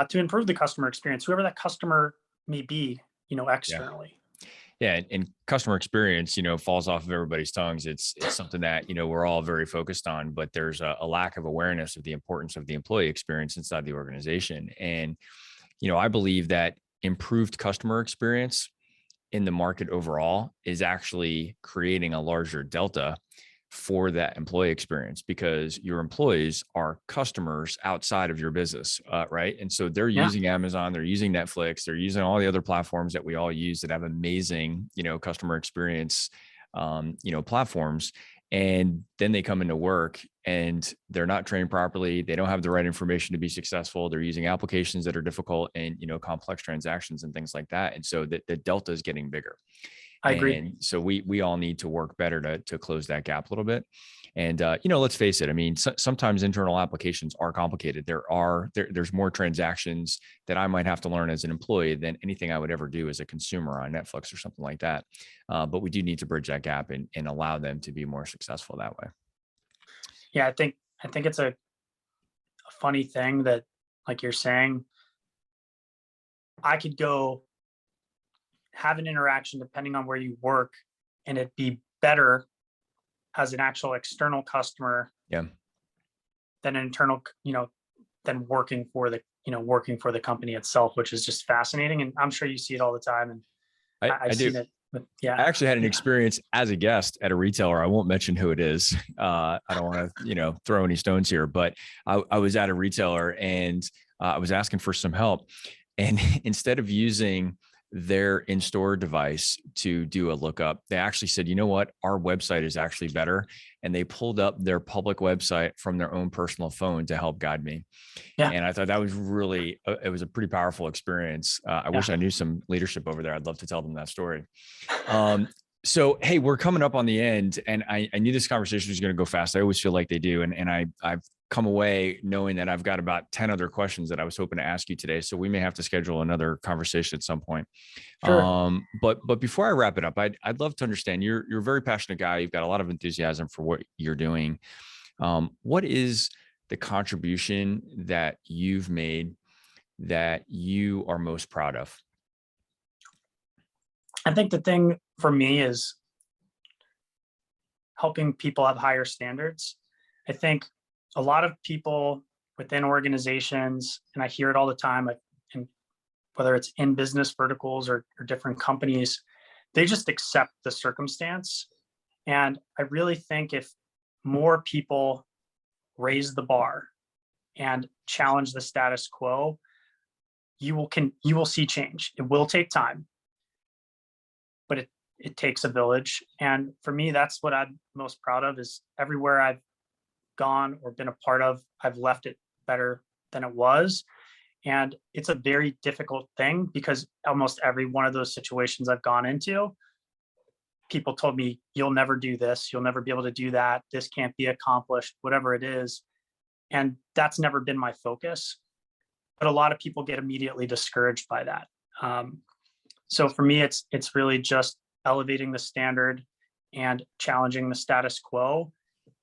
to improve the customer experience, whoever that customer may be, externally. Yeah. And customer experience, falls off of everybody's tongues. It's something that, we're all very focused on, but there's a lack of awareness of the importance of the employee experience inside the organization. And, I believe that improved customer experience in the market overall is actually creating a larger delta for that employee experience, because your employees are customers outside of your business, right? And so they're using Amazon, they're using Netflix, they're using all the other platforms that we all use that have amazing, customer experience, platforms. And then they come into work and they're not trained properly. They don't have the right information to be successful. They're using applications that are difficult and, complex transactions and things like that. And so the delta is getting bigger. I agree. And so we all need to work better to close that gap a little bit. And, let's face it. I mean, sometimes internal applications are complicated. There's more transactions that I might have to learn as an employee than anything I would ever do as a consumer on Netflix or something like that. But we do need to bridge that gap and allow them to be more successful that way. Yeah, I think it's a funny thing that, like you're saying, I could go have an interaction depending on where you work and it'd be better as an actual external customer than an internal, than working for the company itself, which is just fascinating. And I'm sure you see it all the time. And I've seen it. But I actually had an experience as a guest at a retailer. I won't mention who it is. I don't want to, throw any stones here, but I was at a retailer and I was asking for some help. And instead of using their in-store device to do a lookup, they actually said, you know what, our website is actually better. And they pulled up their public website from their own personal phone to help guide me. Yeah. And I thought that was really, it was a pretty powerful experience. I wish I knew some leadership over there. I'd love to tell them that story. So, hey, we're coming up on the end, and I knew this conversation was going to go fast. I always feel like they do. And I've come away knowing that I've got about 10 other questions that I was hoping to ask you today. So we may have to schedule another conversation at some point. Sure. But before I wrap it up, I'd love to understand, you're a very passionate guy. You've got a lot of enthusiasm for what you're doing. What is the contribution that you've made that you are most proud of? I think the thing for me is helping people have higher standards. I think a lot of people within organizations, and I hear it all the time, and whether it's in business verticals or different companies, they just accept the circumstance. And I really think if more people raise the bar and challenge the status quo, you will see change. It will take time, but it takes a village. And for me, that's what I'm most proud of, is everywhere I've gone or been a part of, I've left it better than it was. And it's a very difficult thing, because almost every one of those situations I've gone into, people told me, you'll never do this, you'll never be able to do that, this can't be accomplished, whatever it is. And that's never been my focus. But a lot of people get immediately discouraged by that. So for me, it's really just elevating the standard and challenging the status quo.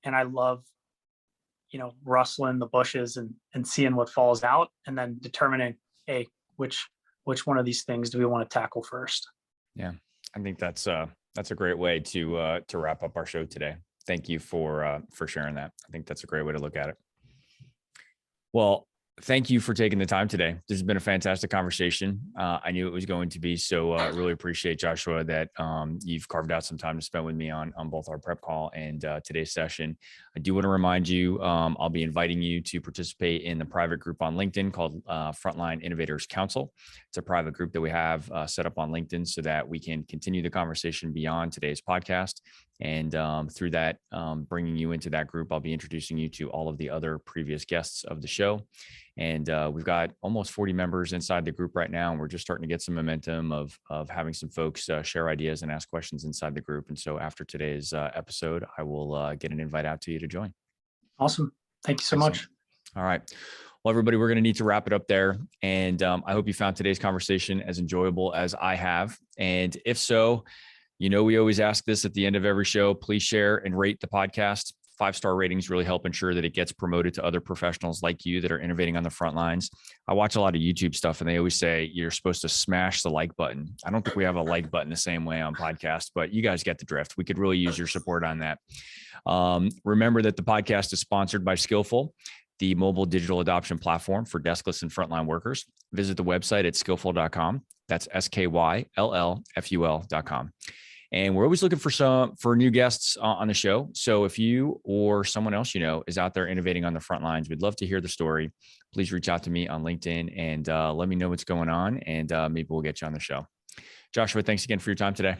And I love, rustling the bushes and seeing what falls out, and then determining, hey, which one of these things do we want to tackle first? Yeah, I think that's a great way to wrap up our show today. Thank you for sharing that. I think that's a great way to look at it. Well, thank you for taking the time today. This has been a fantastic conversation. I knew it was going to be, so really appreciate, Joshua, that you've carved out some time to spend with me on both our prep call and today's session. I do want to remind you, I'll be inviting you to participate in the private group on LinkedIn called Frontline Innovators Council. It's a private group that we have set up on LinkedIn so that we can continue the conversation beyond today's podcast. And through that, bringing you into that group, I'll be introducing you to all of the other previous guests of the show. And we've got almost 40 members inside the group right now. And we're just starting to get some momentum of having some folks share ideas and ask questions inside the group. And so after today's episode, I will get an invite out to you to join. Awesome. Thank you so much. All right. Well, everybody, we're going to need to wrap it up there. And I hope you found today's conversation as enjoyable as I have. And if so, we always ask this at the end of every show. Please share and rate the podcast. 5-star ratings really help ensure that it gets promoted to other professionals like you that are innovating on the front lines. I watch a lot of YouTube stuff, and they always say you're supposed to smash the like button. I don't think we have a like button the same way on podcasts, but you guys get the drift. We could really use your support on that. Remember that the podcast is sponsored by Skillful, the mobile digital adoption platform for deskless and frontline workers. Visit the website at skillful.com. That's SKYLLFUL.com. And we're always looking for new guests on the show. So if you or someone else is out there innovating on the front lines, we'd love to hear the story. Please reach out to me on LinkedIn and let me know what's going on, and maybe we'll get you on the show. Joshua, thanks again for your time today.